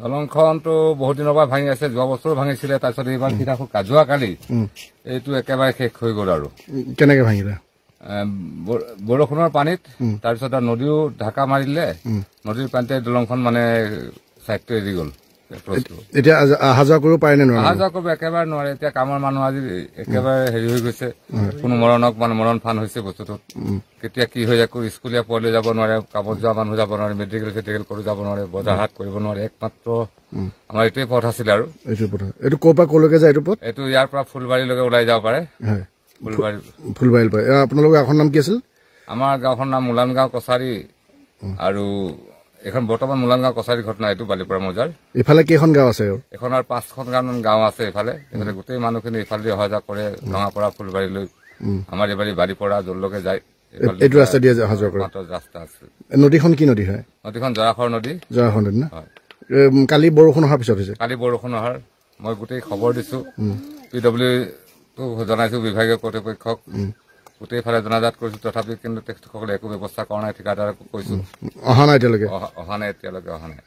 দলংখনটো বহুত দিনৰ পৰা ভাঙি আছে, যোৱা বছৰো ভাঙিছিলে, তাৰপিছত এইবাৰ সিদিনাখন কাজুৱা কালি এইটো একেবাৰে শেষ হৈ গ'ল। আৰু কেনেকে ভাঙিলে? বৰষুণৰ পানীত, তাৰপিছত নদীও ঢাকা মাৰিলে, নদীৰ পানীতে দলংখন মানে চাইডটো এৰি গ'ল। এতিয়া অহা যোৱা কৰিব পাৰে নে নোৱাৰে? অহা যোৱা কৰিব একেবাৰে নোৱাৰে। এতিয়া কামৰ মানুহ আজি একেবাৰে হেৰি হৈ গৈছে, কোনো মৰণক মানে মৰণ ফান হৈছে বস্তুটোত। কেতিয়া কি হৈ যায়, স্কুলীয়া পোৱালি যাব নোৱাৰে, কামত যোৱা মানুহ যাব নোৱাৰে, মেডিকেল চেডিকেল কৰি যাব নোৱাৰে, বজাৰ হাট কৰিব নোৱাৰে। একমাত্ৰ আমাৰ এইটোৱে পথ আছিলে। আৰু এইটো ক'ৰ পৰা ক'লৈকে যায়? এইটো পথ এইটো ইয়াৰ পৰা ফুলবাৰীলৈকে ওলাই যাব পাৰে। ফুলবাৰীৰ পৰা। আপোনালোকৰ গাঁওখনৰ নাম কি আছিল? আমাৰ গাঁওখনৰ নাম মুলানগাঁও কছাৰী। আৰু এখন বৰ্তমান মুলানগাঁও কছাৰী ঘটনা, এইটো বালিপৰা মৌজাৰ। ইফালে কেইখন গাঁও আছে? এখন আৰু 5খন গাঁও আছে ইফালে। গোটেই মানুহখিনি ইফালে অহা যোৱা কৰে, ৰঙাপৰা ফুলবাৰীলৈ। আমাৰ এইবাৰ বালিপৰা য'লৈকে যায় এইটো ৰাস্তা দিয়ে অহা যোৱা কৰে। ৰাস্তা আছে। নদীখন কি নদী হয়? নদীখন জৰাখৰ নদী। জৰাখৰ নদী না? কালি বৰষুণ অহাৰ পিছত হৈছে? কালি বৰষুণ অহাৰ মই গোটেই খবৰ দিছো, PWটো জনাইছো, বিভাগীয় কৰ্তৃপক্ষক গোটেইফালে জনাজাত কৰিছো। তথাপি কিন্তু তেখেতসকলে একো ব্যৱস্থা কৰা নাই। ঠিকাদাৰকো কৈছো, অহা নাই এতিয়ালৈকে। অহা নাই।